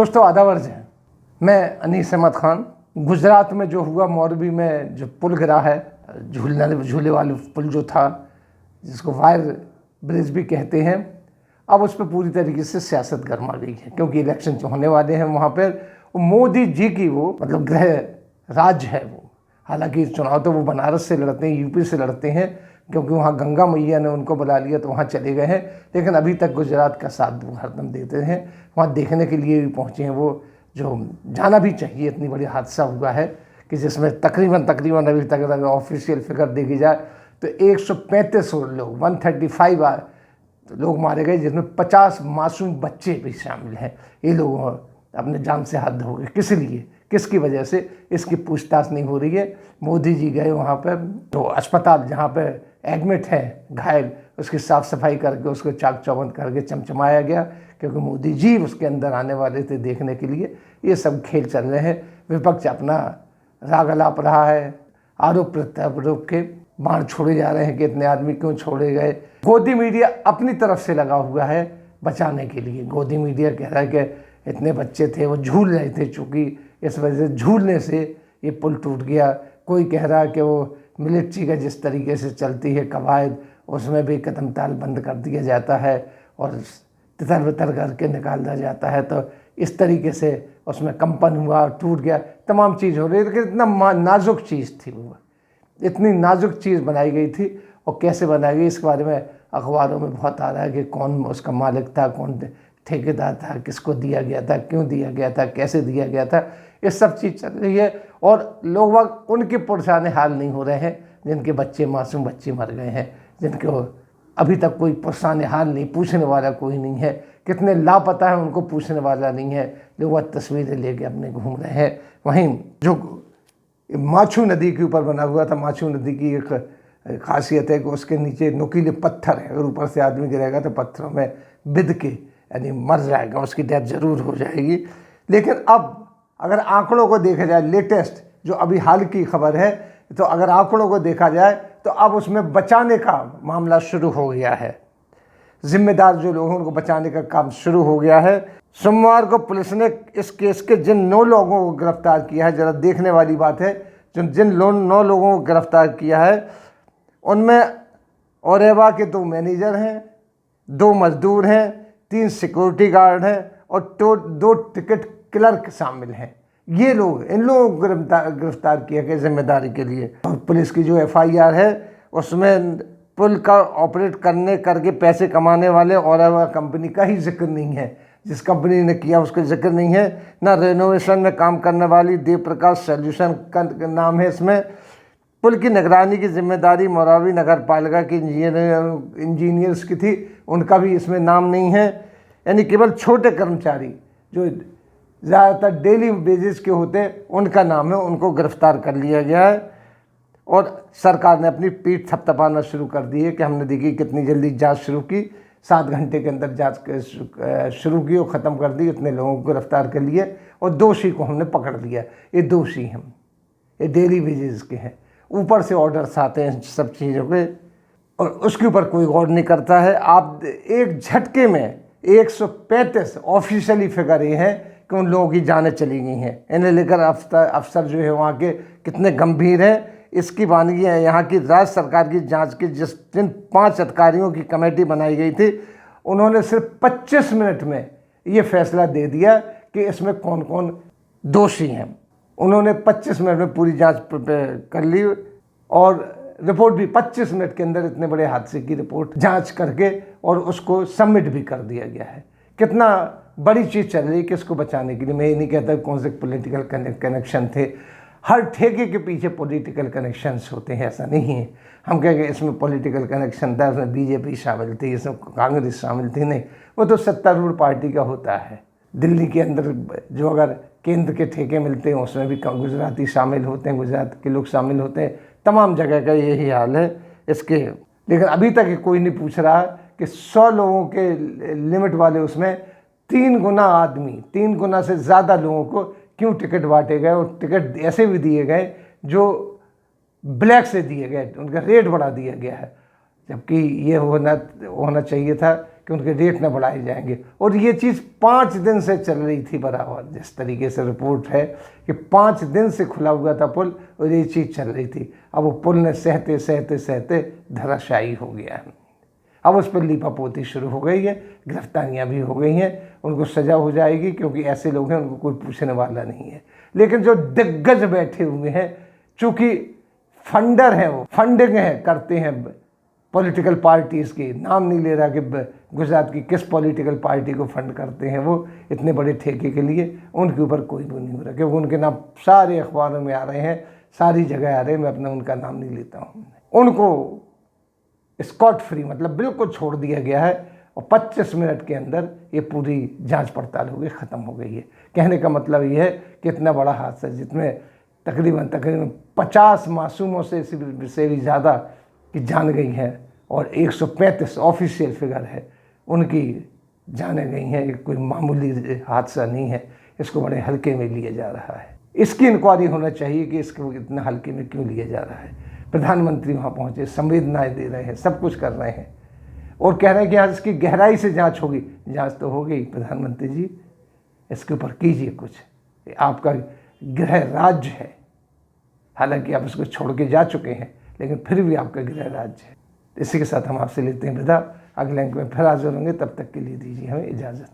दोस्तों आदाब अर्ज़ है। मैं अनीस अहमद ख़ान। गुजरात में जो हुआ, मोरबी में जो पुल गिरा है, झूले वाले पुल जो था, जिसको वायर ब्रिज भी कहते हैं, अब उस पर पूरी तरीके से सियासत गरमा गई है क्योंकि इलेक्शन होने वाले हैं वहाँ पर। मोदी जी की वो मतलब गृह राज्य है वो। हालांकि चुनाव तो वो बनारस से लड़ते हैं, यूपी से लड़ते हैं, क्योंकि वहाँ गंगा मैया ने उनको बुला लिया तो वहाँ चले गए हैं। लेकिन अभी तक गुजरात का साथ वो हरदम देते हैं, वहाँ देखने के लिए भी पहुँचे हैं। वो जो जाना भी चाहिए, इतनी बड़ी हादसा हुआ है कि जिसमें तकरीबन अभी तक अगर ऑफिशियल फिगर देखी जाए तो 135 लोग 135 लोग मारे गए, जिसमें 50 मासूम बच्चे भी शामिल हैं। ये लोग अपने जान से हाथ धो गए। किस लिए, किसकी वजह से, इसकी पूछताछ नहीं हो रही है। मोदी जी गए वहाँ पर, तो अस्पताल जहाँ पर एडमिट है घायल, उसकी साफ़ सफाई करके उसको चाक चौबंद करके चमचमाया गया, क्योंकि मोदी जी उसके अंदर आने वाले थे देखने के लिए। ये सब खेल चल रहे हैं। विपक्ष अपना राग अलाप रहा है, आरोप प्रत्यारोप के बाण छोड़े जा रहे हैं कि इतने आदमी क्यों छोड़े गए। गोदी मीडिया अपनी तरफ से लगा हुआ है बचाने के लिए। गोदी मीडिया कह रहा है कि इतने बच्चे थे, वो झूल रहे थे, चूँकि इस वजह से झूलने से ये पुल टूट गया। कोई कह रहा है कि वो मिलिट्री का जिस तरीके से चलती है कवायद, उसमें भी कदम ताल बंद कर दिया जाता है और तितर बितर करके निकाल दिया जाता है, तो इस तरीके से उसमें कंपन हुआ, टूट गया, तमाम चीज़ हो रही है। लेकिन इतना नाजुक चीज़ थी वो, इतनी नाजुक चीज़ बनाई गई थी। और कैसे बनाई गई इसके बारे में अखबारों में बहुत आ रहा है कि कौन उसका मालिक था, कौन ठेकेदार था, किसको दिया गया था, क्यों दिया गया था, कैसे दिया गया था, ये सब चीज़ चल रही है। और लोग वक्त उनके पुरसाने हाल नहीं हो रहे हैं जिनके बच्चे, मासूम बच्चे मर गए हैं, जिनको अभी तक कोई पुरसाने हाल नहीं, पूछने वाला कोई नहीं है। कितने लापता है उनको पूछने वाला नहीं है। लोग वह तस्वीरें लेके अपने घूम रहे हैं। वहीं जो माछू नदी के ऊपर बना हुआ था, माछू नदी की एक खासियत है कि उसके नीचे नुकीले पत्थर है। अगर ऊपर से आदमी गिरेगा तो पत्थरों में बिद के यानी मर जाएगा, उसकी डेथ ज़रूर हो जाएगी। लेकिन अब अगर आंकड़ों को देखा जाए, लेटेस्ट जो अभी हाल की खबर है, तो अगर आंकड़ों को देखा जाए तो अब उसमें बचाने का मामला शुरू हो गया है। जिम्मेदार जो लोगों को बचाने का काम शुरू हो गया है। सोमवार को पुलिस ने इस केस के जिन 9 लोगों को गिरफ्तार किया है, ज़रा देखने वाली बात है, जिन 9 लोगों को गिरफ्तार किया है उनमें ओरेवा के 2 मैनेजर हैं, 2 मजदूर हैं, 3 सिक्योरिटी गार्ड हैं और 2 टिकट क्लर्क शामिल हैं। ये लोग, इन लोगों को गिरफ्तार किया गया जिम्मेदारी के लिए। और पुलिस की जो FIR है उसमें पुल का ऑपरेट करके पैसे कमाने वाले ओरेवा कंपनी का ही जिक्र नहीं है। जिस कंपनी ने किया उसका जिक्र नहीं है। ना रेनोवेशन में काम करने वाली देव प्रकाश सॉल्यूशन का नाम है इसमें। पुल की निगरानी की जिम्मेदारी मोरावी नगर पालिका की इंजीनियर्स की थी, उनका भी इसमें नाम नहीं है। यानी केवल छोटे कर्मचारी जो ज़्यादातर डेली बेसिस के होते हैं उनका नाम है, उनको गिरफ्तार कर लिया गया है। और सरकार ने अपनी पीठ थपथपाना शुरू कर दी है कि हमने देखी कितनी जल्दी जांच शुरू की, 7 घंटे के अंदर जांच शुरू की और ख़त्म कर दी, इतने लोगों को गिरफ्तार कर लिए और दोषी को हमने पकड़ लिया। ये दोषी हैं, ये डेली बेसिस के हैं। ऊपर से ऑर्डर्स आते हैं सब चीज़ों के और उसके ऊपर कोई गौर नहीं करता है। आप एक झटके में 135 ऑफिशियली फिगर ये है कि उन लोगों की जानें चली गई हैं। इन्हें लेकर अफसर जो है वहाँ के कितने गंभीर हैं, इसकी वानगी है। यहाँ की राज्य सरकार की जांच की जिन 5 अधिकारियों की कमेटी बनाई गई थी, उन्होंने सिर्फ 25 मिनट में ये फैसला दे दिया कि इसमें कौन कौन दोषी हैं। उन्होंने 25 मिनट में पूरी जांच कर ली और रिपोर्ट भी 25 मिनट के अंदर इतने बड़े हादसे की रिपोर्ट जांच करके और उसको सबमिट भी कर दिया गया है। कितना बड़ी चीज़ चल रही है किसको बचाने के लिए। मैं ये नहीं कहता कौन से पॉलिटिकल कनेक्शन थे, हर ठेके के पीछे पॉलिटिकल कनेक्शंस होते हैं, ऐसा नहीं है। हम कहेंगे इसमें पॉलिटिकल कनेक्शन था, इसमें BJP शामिल थी, इसमें कांग्रेस शामिल थी, नहीं, वो तो सत्तारूढ़ पार्टी का होता है। दिल्ली के अंदर जो अगर केंद्र के ठेके मिलते हैं उसमें भी गुजराती शामिल होते हैं, गुजरात के लोग शामिल होते हैं। तमाम जगह का यही हाल है इसके। लेकिन अभी तक कोई नहीं पूछ रहा कि 100 लोगों के लिमिट वाले उसमें 3 गुना आदमी, 3 गुना से ज़्यादा लोगों को क्यों टिकट बांटे गए। और टिकट ऐसे भी दिए गए जो ब्लैक से दिए गए, उनका रेट बढ़ा दिया गया है, जबकि ये होना चाहिए था कि उनके रेट न बढ़ाए जाएंगे। और ये चीज़ 5 दिन से चल रही थी बराबर, जिस तरीके से रिपोर्ट है कि 5 दिन से खुला हुआ था पुल और ये चीज़ चल रही थी। अब वो पुल ने सहते सहते सहते धराशायी हो गया है। अब उस पर लीपापोती शुरू हो गई है, गिरफ्तारियां भी हो गई हैं, उनको सज़ा हो जाएगी क्योंकि ऐसे लोग हैं उनको कोई पूछने वाला नहीं है। लेकिन जो दिग्गज बैठे हुए हैं, चूँकि फंडर हैं, वो फंडिंग है करते हैं पॉलिटिकल पार्टीज़ की, नाम नहीं ले रहा कि गुजरात की किस पॉलिटिकल पार्टी को फंड करते हैं वो इतने बड़े ठेके के लिए, उनके ऊपर कोई वो नहीं हो रहा क्योंकि उनके नाम सारे अखबारों में आ रहे हैं, सारी जगह आ रहे हैं। मैं अपना उनका नाम नहीं लेता हूँ। उनको स्कॉट फ्री मतलब बिल्कुल छोड़ दिया गया है और 25 मिनट के अंदर ये पूरी जांच पड़ताल हो गई, ख़त्म हो गई है। कहने का मतलब ये है कि इतना बड़ा हादसा जिसमें तकरीबन 50 मासूमों से भी ज़्यादा की जान गई है और 135 ऑफिशियल फिगर है उनकी जानें गई हैं। ये कोई मामूली हादसा नहीं है, इसको बड़े हल्के में लिया जा रहा है। इसकी इंक्वायरी होना चाहिए कि इसको इतना हल्के में क्यों लिया जा रहा है। प्रधानमंत्री वहाँ पहुँचे, संवेदनाएं दे रहे हैं, सब कुछ कर रहे हैं और कह रहे हैं कि आज इसकी गहराई से जांच होगी। जांच तो हो गई, प्रधानमंत्री जी इसके ऊपर कीजिए कुछ, आपका गृह राज्य है। हालांकि आप इसको छोड़ के जा चुके हैं लेकिन फिर भी आपका गृह राज्य है। इसी के साथ हम आपसे लेते हैं विदा। अगले अंक में फिर हाजिर होंगे, तब तक के लिए दीजिए हमें इजाज़त।